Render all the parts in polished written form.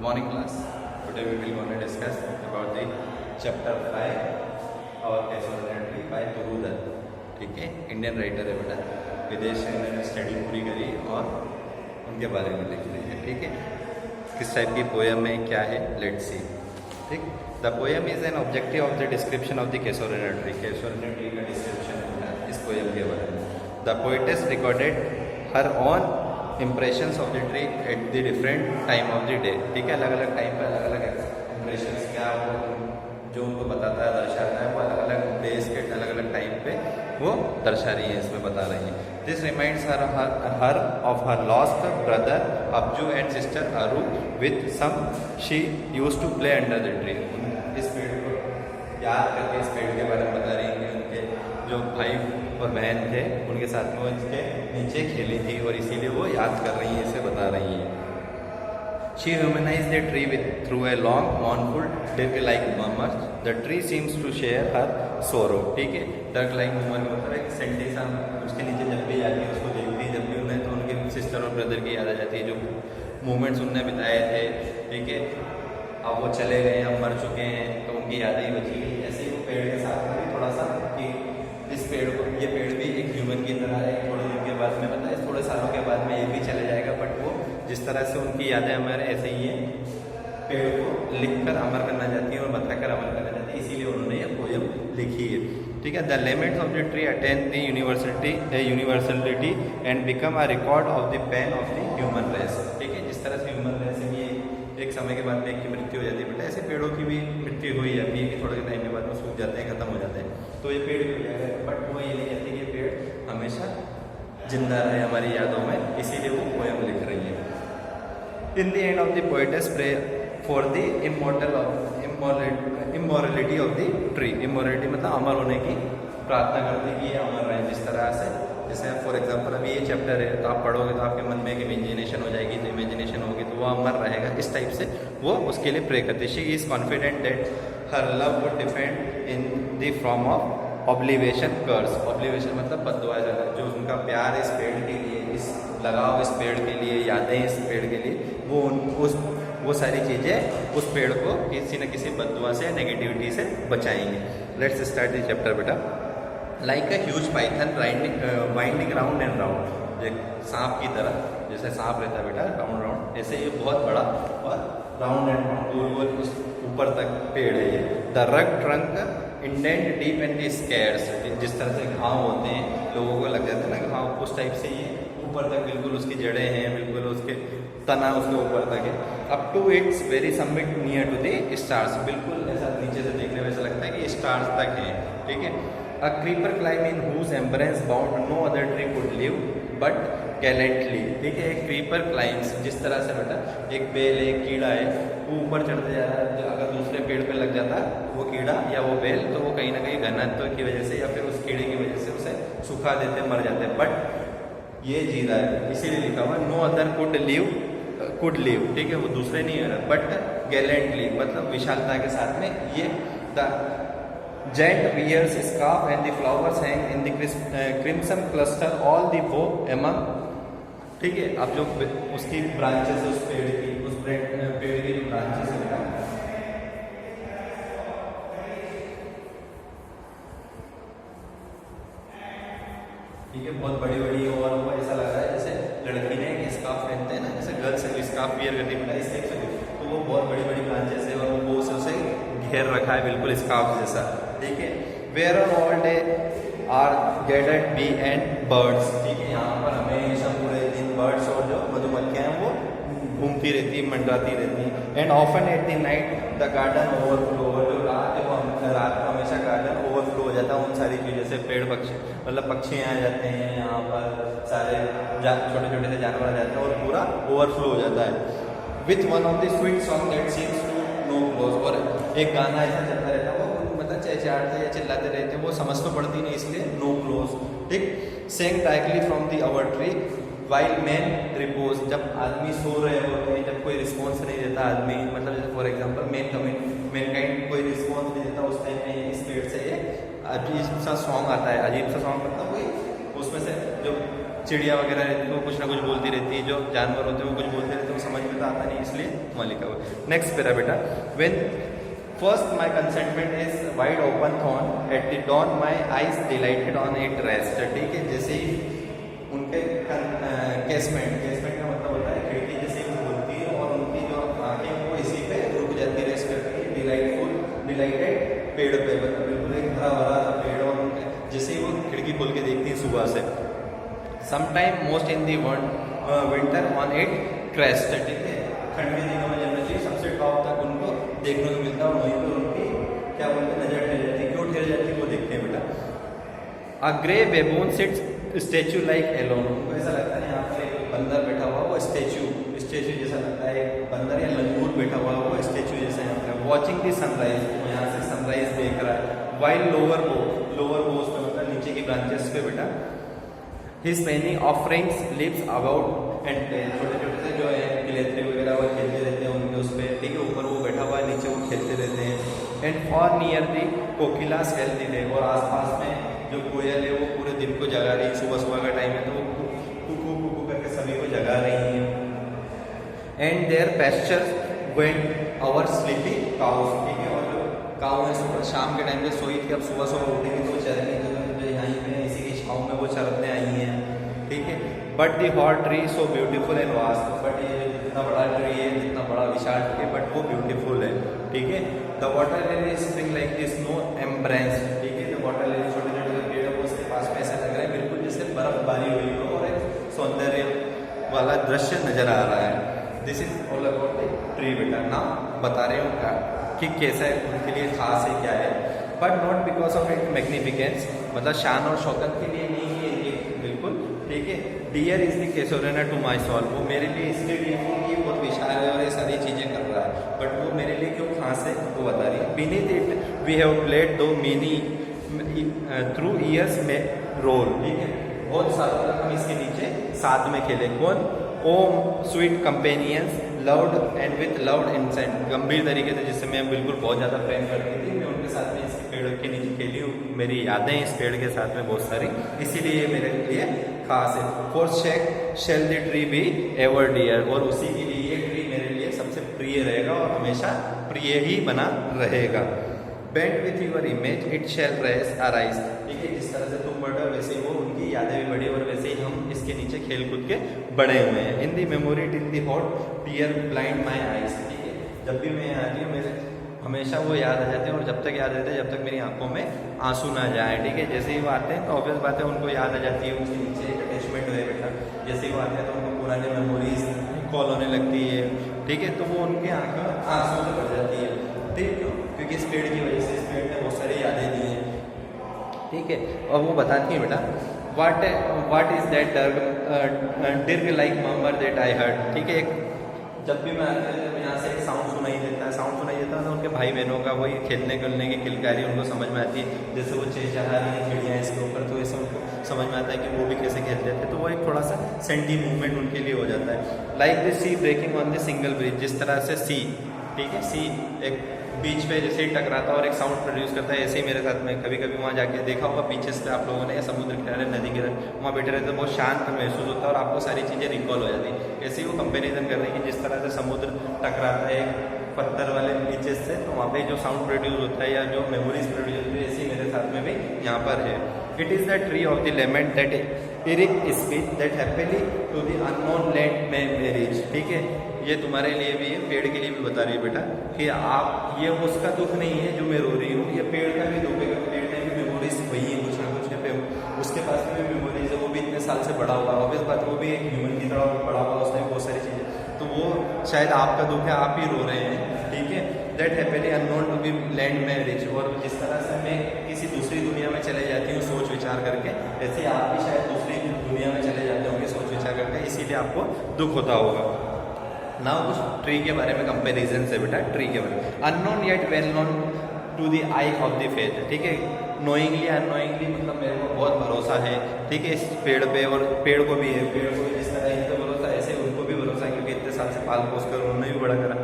morning class. Today we will going to discuss about the chapter 5 और कैसोलिनरी by तुरुदर. ठीक है, Indian writer है बेटा, विदेश से इन्होंने स्टडी पूरी करी और उनके बारे में लिख रही है. ठीक है, किस टाइप की पोएम है, क्या है, लेट्स सी. ठीक, the poem is an objective of the description of the casuarina tree. Casuarina tree का डिस्क्रिप्शन है इस पोएम के बारे में. The poetess recorded her on impressions of the tree at the different time of the day. ठीक है, अलग अलग टाइम पे अलग अलग इम्प्रेशंस क्या वो जो उनको बताता है, दर्शाता है, वो अलग अलग डेज के अलग अलग टाइम पे वो दर्शा रही है, इसमें बता रही है. This reminds her of her lost brother Abju and sister Aru with whom she used to play under the tree. इस पेड़ को याद करके इस पेड़ के बारे में बता रही है. उनके जो भाई और बहन थे उनके साथ में वो इसके नीचे खेली थी और इसीलिए वो याद कर रही है, इसे बता रही है. She humanized the tree through a long, mournful, dirk-like murmur. The tree seems to share her sorrow. ठीक है, dirk-like murmur का मतलब एक सेंटी सा उसके नीचे जब भी जाती है, उसको देखती है जब भी उन्हें, तो उनके सिस्टर और ब्रदर की याद आ जाती है, जो मोमेंट्स उनने बिताए थे. ठीक है, अब वो चले गए, अब मर चुके हैं, तो उनकी यादें ही बची गई. ऐसे ही वो पेड़ के साथ में भी थोड़ा सा कि इस पेड़ को, ये पेड़ भी एक ह्यूमन की तरह है. थोड़े दिन के बाद में बताए, थोड़े सालों के बाद में ये भी चले जाएगा, बट वो जिस तरह से उनकी यादें अमर है, ऐसे ही है पेड़ को लिखकर अमर करना चाहती है और बताकर अमर करना चाहती है, इसीलिए उन्होंने ये पोएम लिखी है. ठीक है, the limits of the tree attain the universality and become a record of the pain of the human race. ठीक है, जिस तरह से ह्यूमन रेस में एक समय के बाद में एक की मृत्यु हो जाती है बेटा, ऐसे पेड़ों की भी मृत्यु हो ही जाती है कि थोड़े टाइम के बाद में सूख जाते हैं, खत्म हो जाते हैं. तो ये पेड़ भी हो जाएगा, बट वो ये नहीं कहती कि ये पेड़ हमेशा जिंदा रहे हमारी यादों में, इसीलिए वो पोएम लिख रही है. In the end of the poetess pray for the immortality of the tree. Immortality मतलब अमर होने की प्रार्थना करती है कि ये अमर रहे. जिस तरह से जैसे फॉर एग्जांपल अभी ये चैप्टर है, तो आप पढ़ोगे तो आपके मन में एक इमेजिनेशन हो जाएगी, तो इमेजिनेशन होगी तो वो अमर रहेगा. इस टाइप से वो उसके लिए प्रे करती है. She is confident that her love would depend in the form of oblivion curse. Oblivion मतलब बद्दुआ. जो उनका प्यार इस पेड़ के लिए, इस लगाव इस पेड़ के लिए, यादें इस पेड़ के लिए, वो सारी चीज़ें उस पेड़ को किसी न किसी बद्दुआ से, नेगेटिविटी से बचाएंगे. लेट्स स्टार्ट द चैप्टर बेटा. Like a huge Python winding round and round. एक सांप की तरह, जैसे सांप रहता है बेटा राउंड राउंड, ऐसे ये बहुत बड़ा और राउंड एंड राउंड गोल गोल उस ऊपर तक पेड़ है ये. The rug trunk indent deep and the scarce. जिस तरह से घाव होते हैं, लोगों को लग जाता है ना घाव, उस टाइप से ये ऊपर तक बिल्कुल उसकी जड़ें हैं, बिल्कुल उसके तना उसके ऊपर तक है. Up to its very summit near to the stars. बिल्कुल ऐसा नीचे से देखने में ऐसा लगता है कि स्टार्स तक है. ठीक है, a creeper climb in whose embrace bound no other tree could live but gallantly. ठीक है, एक क्रीपर क्लाइम्स, जिस तरह से बेटा एक बेल, एक कीड़ा है, वो ऊपर चढ़ते जा रहा है, अगर दूसरे पेड़ पे लग जाता वो कीड़ा या वो बेल, तो वो कहीं ना कहीं घनत्व की वजह से या फिर उस कीड़े की वजह से उसे सुखा देते, मर जाते. बट ये जी रहा है, इसीलिए लिखा हुआ नो अदर कुड लिव. ठीक है, वो दूसरे नहीं है, बट गैलेंटली मतलब विशालता के साथ में. ये the Jet wears scarf and the flowers hang in the crimson cluster all the bow among. ठीक है, अब जो उसकी ब्रांचेस है, उस पेड़ की, उस पेड़ की जो ब्रांचेस है, ठीक है, बहुत बड़ी बड़ी, और वो ऐसा लग रहा है जैसे लड़की ने एक स्कार्फ पहनते हैं ना, जैसे गर्ल्स स्कार्फ वियर करती है इस टाइप से, तो वो बहुत बड़ी बड़ी ब्रांचेस है और वो उसे घेर रखा है बिल्कुल स्कार्फ जैसा. ठीक है, where all day are gathered bee and birds. ठीक है, यहाँ पर हमेशा पूरे दिन बर्ड्स और जो मधुमक्खियाँ हैं वो घूमती रहती, मंडराती रहती. And often at the night the garden overflow. जो रात है वो रात को हमेशा गार्डन ओवरफ्लो हो जाता है उन सारी चीज़ों से. पेड़ पक्षी मतलब पक्षी आ जाते हैं यहाँ पर, सारे छोटे छोटे से जानवर आ जाते हैं और पूरा ओवरफ्लो हो जाता है. With one of the sweet song that seems to know close. और एक गाना ऐसा चलता रहता है, वो मतलब चहचहाते या चिल्लाते रहते हैं, वो समझ तो पड़ती नहीं, इसलिए नो क्लोज. ठीक, sang directly from the our tree while man repose. जब आदमी सो रहे होते हैं, जब कोई रिस्पॉन्स नहीं देता आदमी, मतलब जैसे फॉर एग्जांपल मैन काइंड कोई रिस्पॉन्स नहीं देता, उस टाइम में इस पेड़ से ये अजीब सा सॉन्ग आता है. अजीब सा सॉन्ग मतलब वही उसमें से जो चिड़िया वगैरह रहती है वो कुछ ना कुछ बोलती रहती है, जो जानवर होते हैं वो कुछ बोलते रहते हैं, वो समझ में तो आता नहीं, इसलिए वहाँ लिखा हुआ है। नेक्स्ट पेरा बेटा, when first my casement is wide open thrown at the dawn my eyes delighted on it rest. ठीक है, जैसे ही उनके केसमेंट का मतलब होता है खिड़की, जैसे ही खुलती है और उनकी जो आँखें वो इसी पे रुक जाती है, रेस्ट करती है। डिलाइटेड पेड़ पे, मतलब बिल्कुल एक हरा भरा सा पेड़, और उनके जैसे ही वो खिड़की खोल के देखती है सुबह से। Sometime most in the winter on it crest. ठीक है, ठंड के दिनों में जनरली सबसे टॉप तक उनको देखने को मिलता है, और वहीं पर उनकी क्या बोलते हैं नजर ठहर जाती है। क्यों ठहर जाती है वो देखते हैं बेटा। A grey baboon sits statue like alone. उनको ऐसा लगता है यहाँ पर एक बंदर बैठा हुआ, वो स्टेचू जैसा लगता है, एक बंदर या लंगूर बैठा हुआ वो स्टेचू जैसा यहाँ पर। वॉचिंग दी सनराइज, यहाँ से सनराइज देख रहा है। वाइल लोअर बोस पे मतलब नीचे की ब्रांचेस पे बेटा। His many offerings leaves about and छोटे छोटे से जो है गिलेत्री वगैरह वो खेलते रहते हैं उनके उस पर। ठीक है, ऊपर वो बैठा हुआ है, नीचे वो खेलते रहते हैं। And far near the kokilas hail the day, और आसपास में जो कोयल है वो पूरे दिन को जगा रही है। सुबह का टाइम है तो वो कुकू करके सभी को जगा रही है। And their pastures wend our sleepy cows. ठीक है, और जो काउ है सुबह शाम के टाइम पे सोई थी, अब सुबह उठेंगे तो चरने जो यहाँ पे इसी की छाँव में वो चरने आई हैं। ठीक है, but the hot tree so beautiful and vast. But ये जितना बड़ा ट्री है, जितना बड़ा विशाल ट्री है, बट वो ब्यूटीफुल है। ठीक है, the water lily spring like this no embrace. ठीक है, द वाटर लिली छोटे छोटे पेड़ है उसके पास में ऐसा लग रहा है बिल्कुल जैसे बर्फबारी हुई हो और एक सौंदर्य वाला दृश्य नजर आ रहा है। This is all about the tree बेटा। ना बता रहे हो कि कैसा है, उनके लिए खास है, क्या है, but not because of its magnificence, मतलब शान और शौकत के लिए नहीं है ये बिल्कुल। ठीक है, dear is the casuarina to my soul. वो मेरे लिए इसलिए डियर है कि ये बहुत विशाल है और ये सारी चीज़ें कर रहा है, बट वो मेरे लिए क्यों खास है वो बता रही है। Beneath it we have played though many through years may roll. ठीक है, बहुत सालों तक हम इसके नीचे साथ में खेले। कौन? O sweet companions loved and with loved intense. गंभीर तरीके से जिससे मैं बिल्कुल बहुत ज़्यादा प्रेम करती थी, मैं उनके साथ में इस पेड़ के नीचे खेली हूँ। मेरी यादें इस पेड़ के साथ में बहुत सारी, इसीलिए ये मेरे लिए खास है। For sake shall the tree be ever dear, और उसी के लिए ये ट्री मेरे लिए सबसे प्रिय रहेगा और हमेशा प्रिय ही बना रहेगा। Bent with your image it shall race arise. ठीक है, जिस तरह से तुम बढ़ रहे वैसे ही वो उनकी यादें भी बढ़ी और वैसे ही हम इसके नीचे खेल कूद के बड़े हुए हैं। In the memory till the hot tear blind my eyes. ठीक है, जब भी मैं आती हूँ मेरे हमेशा वो याद आ जाते हैं, और जब तक याद रहते हैं जब तक मेरी आंखों में आंसू ना जाए। ठीक है, जैसे ही वो आते हैं तो ऑब्वियस बात है उनको याद आ जाती है, उसके नीचे एक अटैचमेंट है बेटा। जैसे ही वो आते हैं तो उनको पुरानी मेमोरीज कॉल होने लगती है। ठीक है, तो वो उनकी आंखों में आंसू से भर जाती है। ठीक, क्यों? क्योंकि इस पेड़ की वजह से, इस पेड़ ने बहुत सारी यादें दी हैं। ठीक है, और वो बताती है बेटा what is that dirge like murmur that I heard. ठीक है, जब भी मैं आती हूँ जब यहाँ से एक साउंड सुनाई देता है तो उनके भाई बहनों का वही खेलने खेलने की किलकारी उनको समझ में आती है। जैसे वो चहचहा रही हैं चिड़ियाँ इसके ऊपर, तो ऐसे उनको समझ में आता है कि वो भी कैसे खेलते थे, तो वो एक थोड़ा सा सेंटी मूवमेंट उनके लिए हो जाता है। Like the sea breaking on the shingle bridge, जिस तरह से सी, ठीक है, सी एक बीच पे जैसे ही टकराता है और एक साउंड प्रोड्यूस करता है, ऐसे ही मेरे साथ में कभी कभी वहाँ जाके देखा होगा बीचेस पे आप लोगों ने, या समुद्र किनारे नदी किनारे वहाँ बैठे रहते हैं, बहुत शांत महसूस होता है और आपको सारी चीज़ें रिकॉल हो जाती है। ऐसे ही वो कंपेरिजन कर रही है कि जिस तरह से समुद्र टकराता है पत्थर वाले बीचेस से, तो वहाँ पे जो साउंड प्रोड्यूस होता है या जो मेमोरीज प्रोड्यूस होती है, ऐसे ही मेरे साथ में भी यहाँ पर है। It is the tree of the lament that eerie speech that happily to the unknown land में मैरिज। ठीक है, ये तुम्हारे लिए भी है, पेड़ के लिए भी बता रही है बेटा कि आप, ये उसका दुख नहीं है जो मैं रो रही हूँ, ये पेड़ का भी दुख है। पेड़ ने भी मेमोरीज वही है, कुछ ना कुछ है, उसके पास में भी मेमोरीज है, वो भी इतने साल से बड़ा हुआ है, ऑब्वियस बात, वो भी एक ह्यूमन की तरह बड़ा हुआ, उसने बहुत सारी चीज़ें, तो वो शायद आपका दुख है, आप ही रो रहे हैं। ठीक है, that happily unknown to be land में रिच, और जिस तरह से मैं किसी दूसरी दुनिया में चले जाती हूँ सोच विचार करके, ऐसे आप भी शायद दूसरी दुनिया में चले जाते होंगे सोच विचार करके, इसीलिए आपको दुख होता होगा। ना कुछ ट्री के बारे में कंपेरिजन से बेटा, ट्री के बारे में unknown yet well known to the eye of the faith. ठीक है, नोइंगली अनोइंगली मतलब मेरे को बहुत भरोसा है। ठीक है, इस पेड़ पे, और पेड़ को भी है, पेड़ को भी जिस तरह इनको भरोसा है ऐसे उनको भी भरोसा है, क्योंकि इतने साल से पाल पोस कर उन्होंने भी बड़ा करा।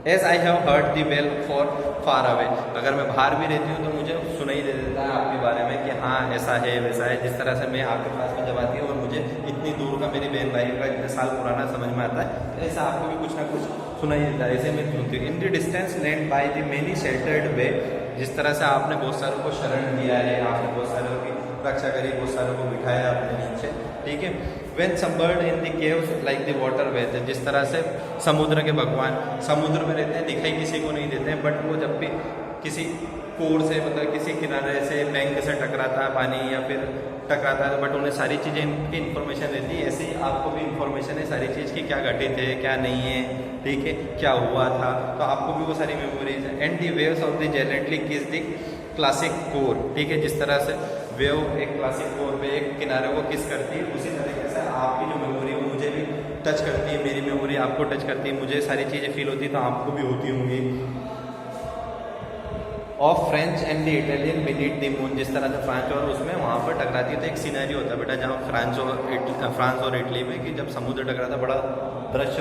As I have heard the well for far away. अगर मैं बाहर भी रहती हूँ तो मुझे सुनाई दे देता है आपके बारे में कि हाँ ऐसा है वैसा है। जिस तरह से मैं आपके पास में जब आती हूँ और मुझे इतनी दूर का मेरी बहन भाई का इतने साल पुराना समझ में आता है, तो ऐसा आपको भी कुछ ना कुछ सुनाई देता है। ऐसे मैं सुनती हूँ। In the distance land by the many sheltered way. जिस तरह से आपने बहुत सारों को शरण दिया है, आपने बहुत सारों की रक्षा करी, बहुत सारों को बिठाया अपने नीचे, ठीक है। When submerged in the caves like the water वेथ, जिस तरह से समुद्र के भगवान समुद्र में रहते हैं, दिखाई किसी को नहीं देते हैं, बट वो जब भी किसी कोर से मतलब किसी किनारे से बैंक से टकराता है पानी या फिर टकराता है, बट उन्हें सारी चीज़ें की इन्फॉर्मेशन रहती है। ऐसे ही आपको भी इन्फॉर्मेशन है सारी चीज़ की, क्या घटित है क्या नहीं है, ठीक है, क्या हुआ था, तो आपको भी वो सारी मेमोरीज है। And the waves of the gently kiss the classic core, ठीक है। जिस तरह से वेव एक क्लासिक कोर पे एक किनारे को किस करती है, उसी तरीके से आपकी जो मेमोरी है मुझे भी टच करती है, मेरी मेमोरी आपको टच करती है, मुझे सारी चीज़ें फील होती है तो आपको भी होती होंगी। Of French and the Italian beneath the moon, जिस तरह से फ्रांस और उसमें वहाँ पर टकराती है तो एक सीनरी होता है बेटा, जहाँ फ्रांस और इटली में कि जब समुद्र टकराता है बड़ा दृश्य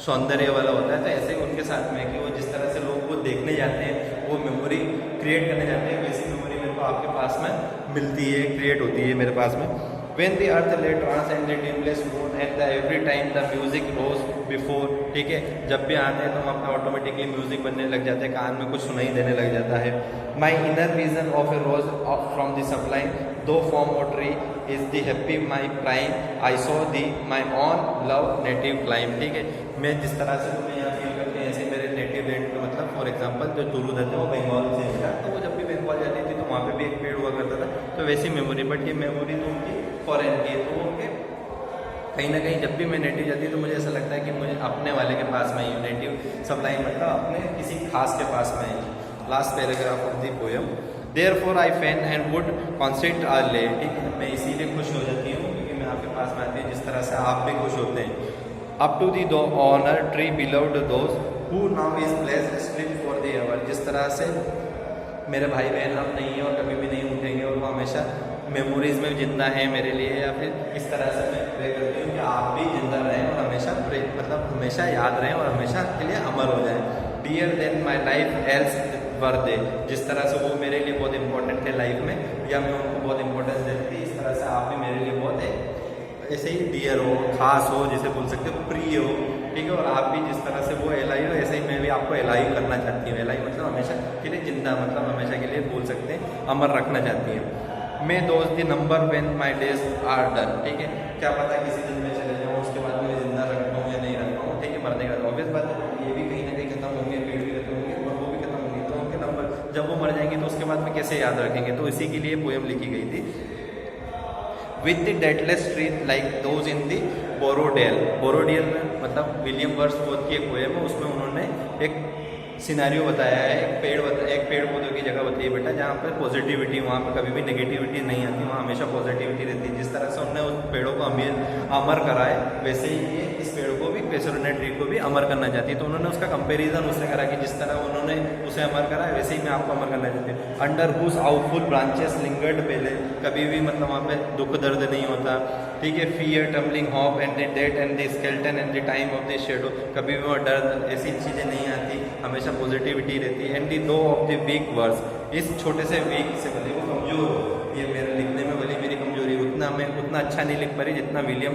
सौंदर्य वाला होता है। तो ऐसे ही उनके साथ में कि वो जिस तरह से लोग वो देखने जाते हैं, वो मेमोरी क्रिएट करने जाते हैं, वैसी मेमोरी मेरे को आपके पास में मिलती है, क्रिएट होती है मेरे पास में। When the earth lay trance and the dimless moon and the every time the music rose before, ठीक है। जब भी आते हैं तो हम अपना ऑटोमेटिकली म्यूजिक बनने लग जाते हैं, कान में कुछ सुनाई देने लग जाता है। My inner vision of a rose up from the sublime, though form or tree is the happy my prime, I saw the my own love native climb, ठीक है। मैं जिस तरह से तुम्हें यहाँ फील करते हैं ऐसे मेरे नेटिव लैंड पे, मतलब फॉर एग्जाम्पल जो दुरूद है वो बंगाल से था, तो वो जब भी बंगाल जाती थी तो वहाँ पे भी एक पेड़ हुआ करता था, तो वैसी मेमोरी। बट ये मेमोरी तो उनकी फॉरेन की है, तो उनके कहीं ना कहीं जब भी मैं नेटिव जाती हूँ तो मुझे ऐसा लगता है कि मुझे अपने वाले के पास में ही नेटिव सप्लाई मतलब अपने किसी खास के पास में ही। Last paragraph of the poem, therefore I fain and would consecrate a lay, ठीक है। मैं इसीलिए खुश हो जाती हूँ क्योंकि मैं आपके पास में आती हूँ, जिस तरह से आप भी खुश होते हैं। Up to the do honour tree beloved those who now is place slip for the ever, जिस तरह से मेरे भाई बहन अब नहीं है और कभी भी नहीं उठेंगे और वो हमेशा मेमोरीज में जिंदा है मेरे लिए, या फिर इस तरह से मैं प्रे करती हूँ कि आप भी जिंदा रहें और हमेशा मतलब हमेशा याद रहें और हमेशा के लिए अमर हो जाएं। Dear than my life else were they, जिस तरह से वो मेरे लिए बहुत इंपॉर्टेंट थे लाइफ में, या मैं उनको बहुत इंपॉर्टेंस देती थी, इस तरह से आप भी मेरे लिए बहुत है ऐसे ही डियर हो, खास हो, जिसे बोल सकते हो प्रिय हो, ठीक है। और आप भी जिस तरह से वो एलाई हो ऐसे ही मैं भी आपको एलाई करना चाहती हूँ। एलाई मतलब हमेशा के लिए जिंदा, मतलब हमेशा के लिए बोल सकते हैं अमर रखना चाहती हूँ। May those the number when my days are done, ठीक है। क्या पता किसी दिन में चले जाऊँ, उसके बाद मैं जिंदा रख पाऊँ या नहीं रख पाऊँ, ठीक है। मरने का ऑब्वियस बात है, ये भी कहीं ना कहीं खत्म होंगे, पेड़ भी खत्म होंगे और वो भी खत्म होंगे, तो उनके नंबर जब वो मर जाएंगे तो उसके बाद में कैसे याद रखेंगे, तो इसी के लिए पोएम लिखी गई थी। With the deathless tree like those in the Borrowdale, Borrowdale में मतलब विलियम वर्ड्सवर्थ की एक पोएम है, उसमें उन्होंने एक सिनेरियो बताया है, एक पेड़ पौधों की जगह बताई बेटा जहाँ पर पॉजिटिविटी, वहाँ पर कभी भी नेगेटिविटी नहीं आती, वहाँ हमेशा पॉजिटिविटी रहती है। जिस तरह से उन्होंने उस पेड़ों को अमर करा है, वैसे ही ये इस पेड़ को भी कैसरोनेट ट्री को भी अमर करना चाहती है। तो उन्होंने उसका कंपेरिजन उससे करा कि जिस तरह उन्होंने उसे अमर करा है वैसे ही मैं आपको अमर करना चाहती हूँ। अंडर हुज आउटफुल ब्रांचेस लिंगर्ड, पहले कभी भी मतलब वहाँ पे दुख दर्द नहीं होता, ठीक है। Fear tumbling hop and the date and the skeleton and the time of the shadow, कभी भी वो डर ऐसी चीज़ें नहीं आती, हमेशा पॉजिटिविटी रहती है। एंड दी दो ऑफ द वीक वर्ड्स, इस छोटे से वीक से भले वो कमजोर हो, ये मेरे लिखने में भले मेरी कमजोरी, उतना अच्छा नहीं लिख पा रही जितना विलियम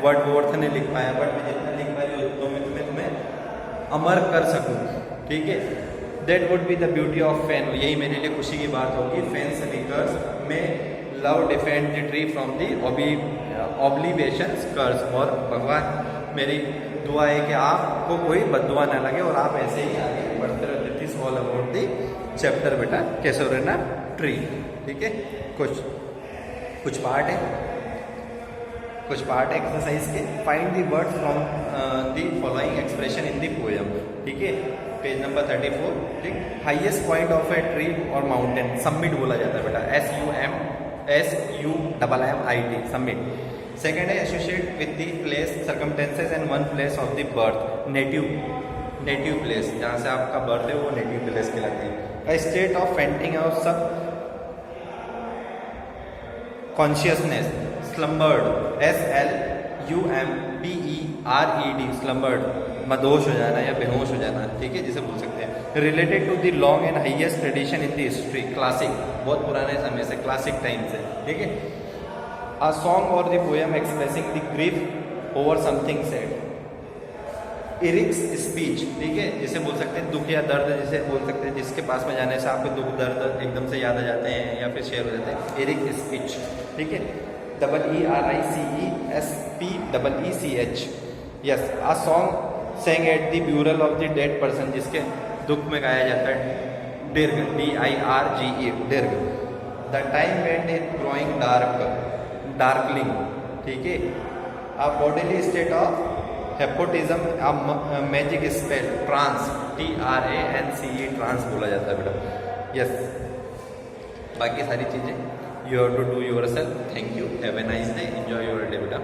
वर्ड्सवर्थ ने लिख पाया, बट मैं जितना लिख पा रही उतना मैं तुम्हें अमर कर सकूँ, ठीक है। That would be the beauty of fan, यही मेरे लिए खुशी की बात होगी। फैन से because my love defend the tree from the oblivion curse, और भगवान मेरी दुआ है कि आपको कोई बददुआ ना लगे और आप ऐसे ही आगे बढ़ते रहते। This all about the chapter बेटा कैसोरेना ट्री, ठीक है। कुछ पार्ट है, कुछ पार्ट है एक्सरसाइज के। Find the word from the following expression in the poem, ठीक है। पेज नंबर 34, ठीक। Highest point of a tree और माउंटेन, समिट बोला जाता है बेटा, SUMMIT, समिट। सेकेंड है associate with the place circumstances and one place of the birth, native place, जहाँ से आपका बर्थ है वो नेटिव प्लेस कहलाती है। स्टेट ऑफ फेंटिंग और सब कॉन्शियसनेस, स्लम्बर्ड, SLUMBERED, स्लम्बर्ड, मदहोश हो जाना या बेहोश हो जाना, ठीक है, जिसे बोल सकते हैं। Related to the long and highest tradition in the history, classic, बहुत पुराने समय से, क्लासिक टाइम से, ठीक है। अ सॉन्ग और the poem expressing the grief over something sad, Eric's speech, ठीक है, जिसे बोल सकते हैं दुख या दर्द, जिसे बोल सकते हैं जिसके पास में जाने से आपको दुख दर्द एकदम से याद आ जाते हैं या फिर शेयर हो जाते हैं, इरिक स्पीच, ठीक है, ERICESPEECH, yes. A song sung at the burial of the dead person, जिसके दुख में गाया जाता है, dirge, DIRGE, dirge. The time went in growing darkling, ठीक है। A bodily state of hypnotism, magic spell, trance, TRANCE, trance बोला जाता है बेटा, यस। बाकी सारी चीज़ें you have to do yourself. Thank you, have a nice day, enjoy your day बेटा।